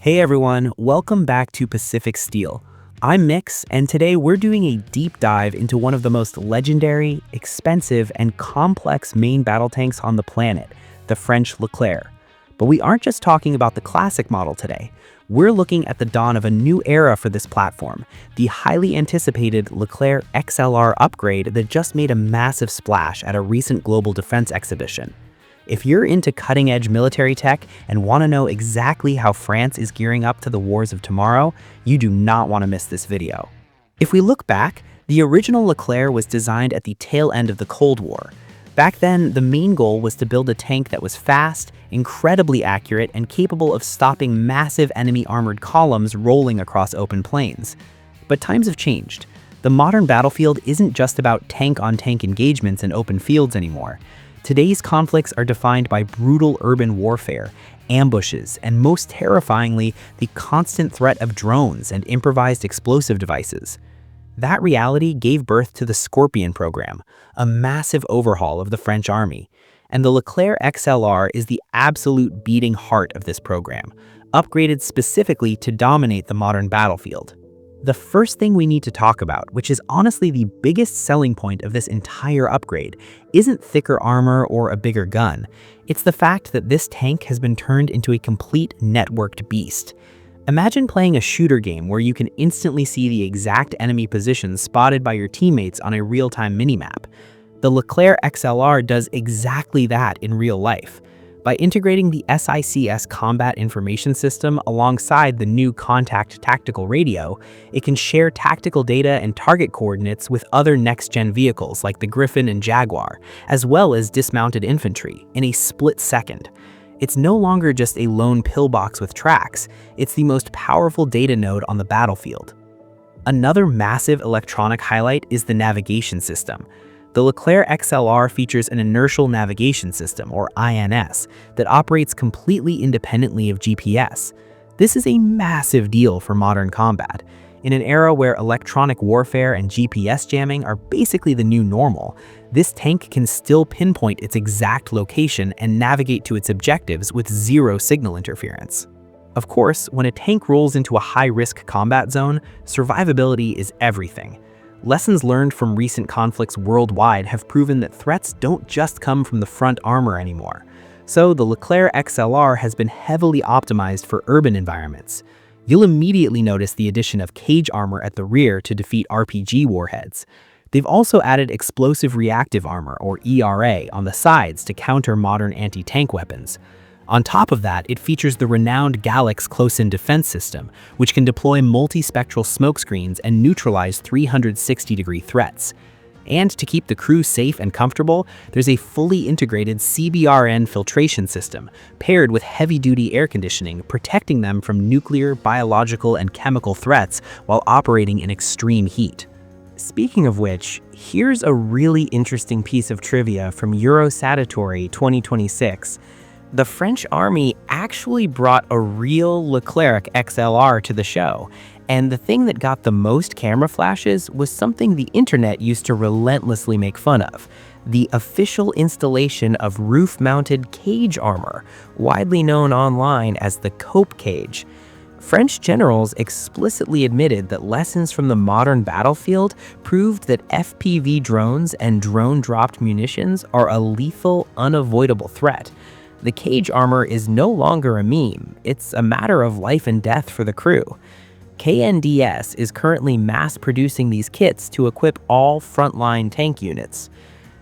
Hey everyone, welcome back to Pacific Steel. I'm Mix, and today we're doing a deep dive into one of the most legendary, expensive, and complex main battle tanks on the planet, the French Leclerc. But we aren't just talking about the classic model today. We're looking at the dawn of a new era for this platform, the highly anticipated Leclerc XLR upgrade that just made a massive splash at a recent global defense exhibition. If you're into cutting-edge military tech and want to know exactly how France is gearing up to the wars of tomorrow, you do not want to miss this video. If we look back, the original Leclerc was designed at the tail end of the Cold War. Back then, the main goal was to build a tank that was fast, incredibly accurate, and capable of stopping massive enemy armored columns rolling across open plains. But times have changed. The modern battlefield isn't just about tank-on-tank engagements in open fields anymore. Today's conflicts are defined by brutal urban warfare, ambushes, and most terrifyingly, the constant threat of drones and improvised explosive devices. That reality gave birth to the Scorpion program, a massive overhaul of the French army. And the Leclerc XLR is the absolute beating heart of this program, upgraded specifically to dominate the modern battlefield. The first thing we need to talk about, which is honestly the biggest selling point of this entire upgrade, isn't thicker armor or a bigger gun. It's the fact that this tank has been turned into a complete networked beast. Imagine playing a shooter game where you can instantly see the exact enemy positions spotted by your teammates on a real-time minimap. The Leclerc XLR does exactly that in real life. By integrating the SICS combat information system alongside the new Contact tactical radio, it can share tactical data and target coordinates with other next-gen vehicles like the Griffin and Jaguar, as well as dismounted infantry, in a split second. It's no longer just a lone pillbox with tracks, it's the most powerful data node on the battlefield. Another massive electronic highlight is the navigation system. The Leclerc XLR features an inertial navigation system, or INS, that operates completely independently of GPS. This is a massive deal for modern combat. In an era where electronic warfare and GPS jamming are basically the new normal, this tank can still pinpoint its exact location and navigate to its objectives with zero signal interference. Of course, when a tank rolls into a high-risk combat zone, survivability is everything. Lessons learned from recent conflicts worldwide have proven that threats don't just come from the front armor anymore. So the Leclerc XLR has been heavily optimized for urban environments. You'll immediately notice the addition of cage armor at the rear to defeat RPG warheads. They've also added explosive reactive armor, or ERA, on the sides to counter modern anti-tank weapons. On top of that, it features the renowned Galix close-in defense system, which can deploy multispectral smokescreens and neutralize 360-degree threats. And to keep the crew safe and comfortable, there's a fully integrated CBRN filtration system, paired with heavy-duty air conditioning, protecting them from nuclear, biological, and chemical threats while operating in extreme heat. Speaking of which, here's a really interesting piece of trivia from Eurosatory 2026. The French army actually brought a real Leclerc XLR to the show, and the thing that got the most camera flashes was something the internet used to relentlessly make fun of: the official installation of roof-mounted cage armor, widely known online as the cope cage. French generals explicitly admitted that lessons from the modern battlefield proved that FPV drones and drone-dropped munitions are a lethal, unavoidable threat. The cage armor is no longer a meme, it's a matter of life and death for the crew. KNDS is currently mass-producing these kits to equip all frontline tank units.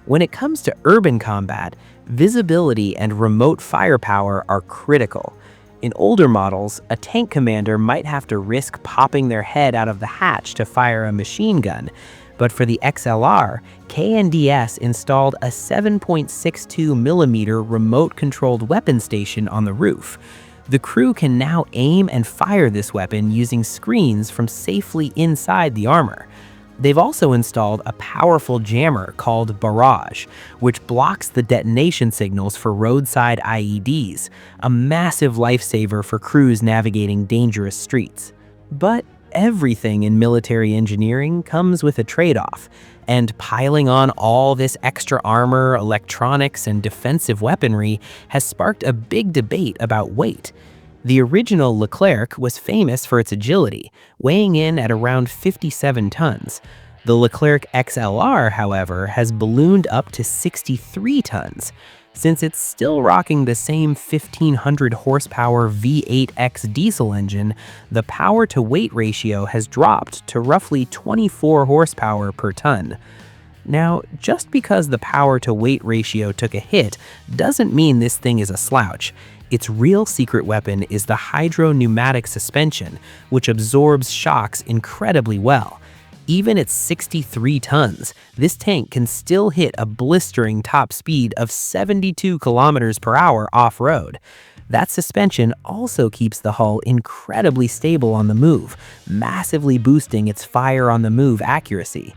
When it comes to urban combat, visibility and remote firepower are critical. In older models, a tank commander might have to risk popping their head out of the hatch to fire a machine gun. But for the XLR, KNDS installed a 7.62mm remote-controlled weapon station on the roof. The crew can now aim and fire this weapon using screens from safely inside the armor. They've also installed a powerful jammer called BARAGE, which blocks the detonation signals for roadside IEDs, a massive lifesaver for crews navigating dangerous streets. But everything in military engineering comes with a trade-off, and piling on all this extra armor, electronics, and defensive weaponry has sparked a big debate about weight. The original Leclerc was famous for its agility, weighing in at around 57 tons. The Leclerc XLR, however, has ballooned up to 63 tons. Since it's still rocking the same 1500 horsepower V8X diesel engine, the power-to-weight ratio has dropped to roughly 24 horsepower per ton. Now, just because the power-to-weight ratio took a hit doesn't mean this thing is a slouch. Its real secret weapon is the hydropneumatic suspension, which absorbs shocks incredibly well. Even at 63 tons, this tank can still hit a blistering top speed of 72 kilometers per hour off-road. That suspension also keeps the hull incredibly stable on the move, massively boosting its fire-on-the-move accuracy.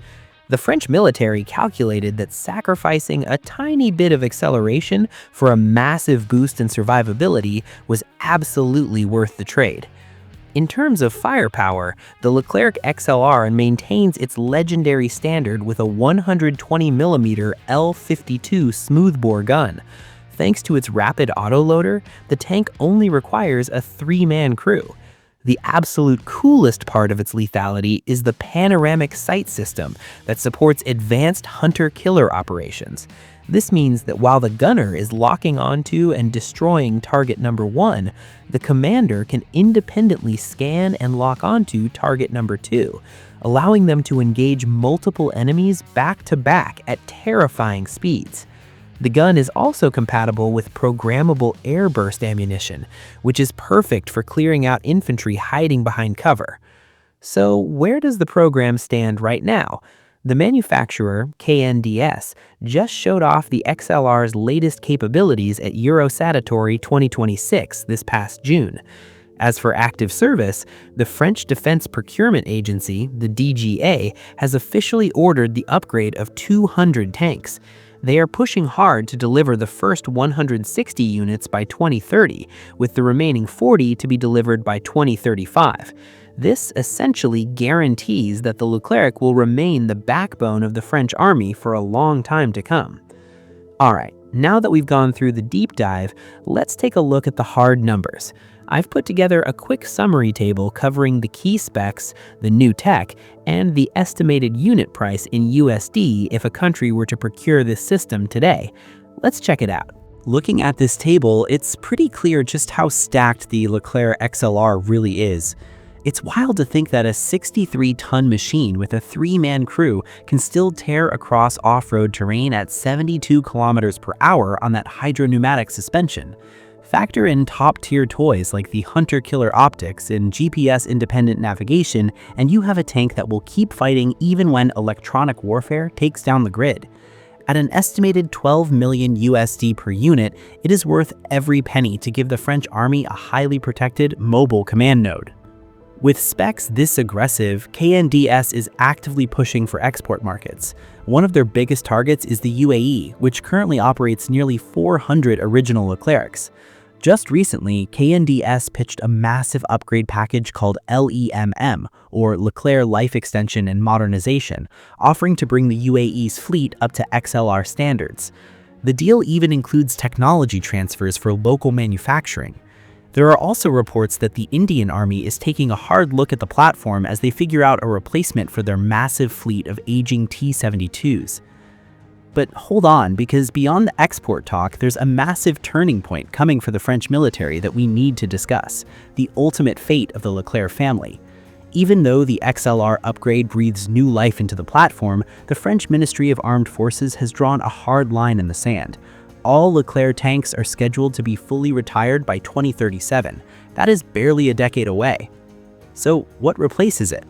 The French military calculated that sacrificing a tiny bit of acceleration for a massive boost in survivability was absolutely worth the trade. In terms of firepower, the Leclerc XLR maintains its legendary standard with a 120mm L52 smoothbore gun. Thanks to its rapid autoloader, the tank only requires a 3-man crew. The absolute coolest part of its lethality is the panoramic sight system that supports advanced hunter-killer operations. This means that while the gunner is locking onto and destroying target number 1, the commander can independently scan and lock onto target number 2, allowing them to engage multiple enemies back-to-back at terrifying speeds. The gun is also compatible with programmable airburst ammunition, which is perfect for clearing out infantry hiding behind cover. So where does the program stand right now? The manufacturer, KNDS, just showed off the XLR's latest capabilities at Eurosatory 2026 this past June. As for active service, the French Defense Procurement Agency, the DGA, has officially ordered the upgrade of 200 tanks. They are pushing hard to deliver the first 160 units by 2030, with the remaining 40 to be delivered by 2035. This essentially guarantees that the Leclerc will remain the backbone of the French army for a long time to come. Alright, now that we've gone through the deep dive, let's take a look at the hard numbers. I've put together a quick summary table covering the key specs, the new tech, and the estimated unit price in USD if a country were to procure this system today. Let's check it out. Looking at this table, it's pretty clear just how stacked the Leclerc XLR really is. It's wild to think that a 63-ton machine with a 3-man crew can still tear across off-road terrain at 72 kilometers per hour on that hydropneumatic suspension. Factor in top-tier toys like the hunter-killer optics and GPS-independent navigation, and you have a tank that will keep fighting even when electronic warfare takes down the grid. At an estimated 12 million USD per unit, it is worth every penny to give the French army a highly protected mobile command node. With specs this aggressive, KNDS is actively pushing for export markets. One of their biggest targets is the UAE, which currently operates nearly 400 original Leclercs. Just recently, KNDS pitched a massive upgrade package called LEMM, or Leclerc Life Extension and Modernization, offering to bring the UAE's fleet up to XLR standards. The deal even includes technology transfers for local manufacturing. There are also reports that the Indian Army is taking a hard look at the platform as they figure out a replacement for their massive fleet of aging T-72s. But hold on, because beyond the export talk, there's a massive turning point coming for the French military that we need to discuss: the ultimate fate of the Leclerc family. Even though the XLR upgrade breathes new life into the platform, the French Ministry of Armed Forces has drawn a hard line in the sand. All Leclerc tanks are scheduled to be fully retired by 2037. That is barely a decade away. So what replaces it?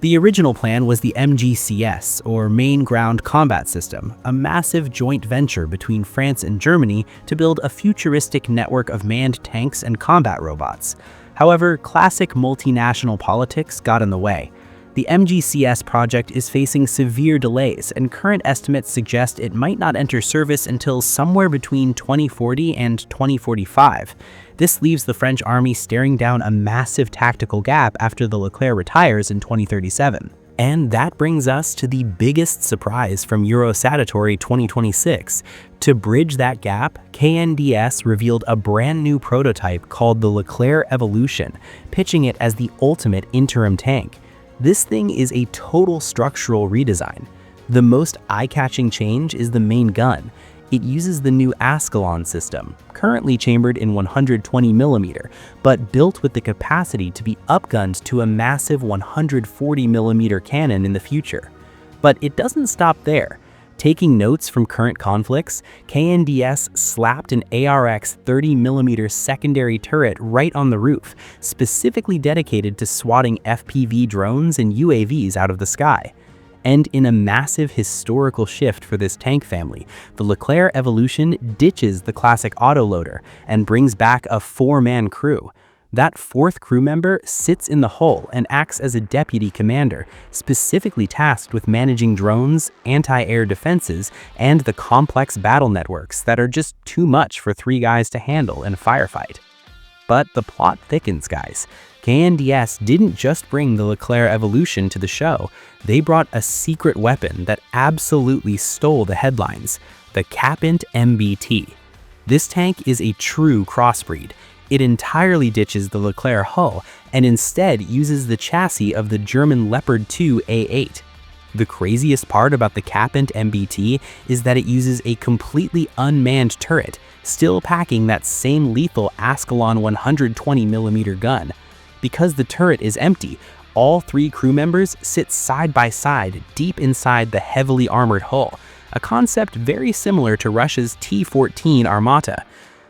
The original plan was the MGCS, or Main Ground Combat System, a massive joint venture between France and Germany to build a futuristic network of manned tanks and combat robots. However, classic multinational politics got in the way. The MGCS project is facing severe delays, and current estimates suggest it might not enter service until somewhere between 2040 and 2045. This leaves the French army staring down a massive tactical gap after the Leclerc retires in 2037. And that brings us to the biggest surprise from Eurosatory 2026. To bridge that gap, KNDS revealed a brand new prototype called the Leclerc Evolution, pitching it as the ultimate interim tank. This thing is a total structural redesign. The most eye-catching change is the main gun. It uses the new Ascalon system, currently chambered in 120mm, but built with the capacity to be upgunned to a massive 140mm cannon in the future. But it doesn't stop there. Taking notes from current conflicts, KNDS slapped an ARX 30mm secondary turret right on the roof, specifically dedicated to swatting FPV drones and UAVs out of the sky. And in a massive historical shift for this tank family, the Leclerc Evolution ditches the classic autoloader and brings back a 4-man crew. That fourth crew member sits in the hull and acts as a deputy commander, specifically tasked with managing drones, anti-air defenses, and the complex battle networks that are just too much for 3 guys to handle in a firefight. But the plot thickens, guys. KNDS didn't just bring the Leclerc Evolution to the show, they brought a secret weapon that absolutely stole the headlines, the Capint MBT. This tank is a true crossbreed. It entirely ditches the Leclerc hull and instead uses the chassis of the German Leopard 2 A8. The craziest part about the Capint MBT is that it uses a completely unmanned turret, still packing that same lethal Ascalon 120mm gun. Because the turret is empty, all 3 crew members sit side by side deep inside the heavily armored hull, a concept very similar to Russia's T-14 Armata.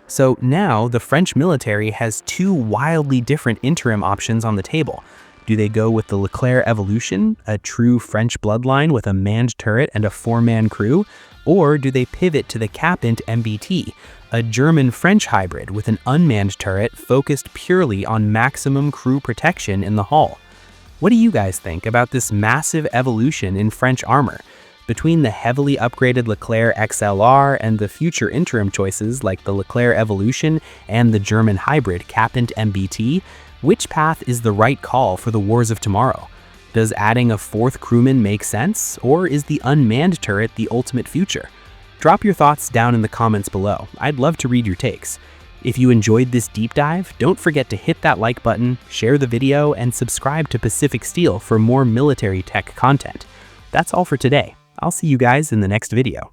So now the French military has 2 wildly different interim options on the table. Do they go with the Leclerc Evolution, a true French bloodline with a manned turret and a 4-man crew? Or do they pivot to the Capint MBT, a German-French hybrid with an unmanned turret focused purely on maximum crew protection in the hull? What do you guys think about this massive evolution in French armor? Between the heavily upgraded Leclerc XLR and the future interim choices like the Leclerc Evolution and the German hybrid Capint MBT, which path is the right call for the wars of tomorrow? Does adding a 4th crewman make sense, or is the unmanned turret the ultimate future? Drop your thoughts down in the comments below. I'd love to read your takes. If you enjoyed this deep dive, don't forget to hit that like button, share the video, and subscribe to Pacific Steel for more military tech content. That's all for today. I'll see you guys in the next video.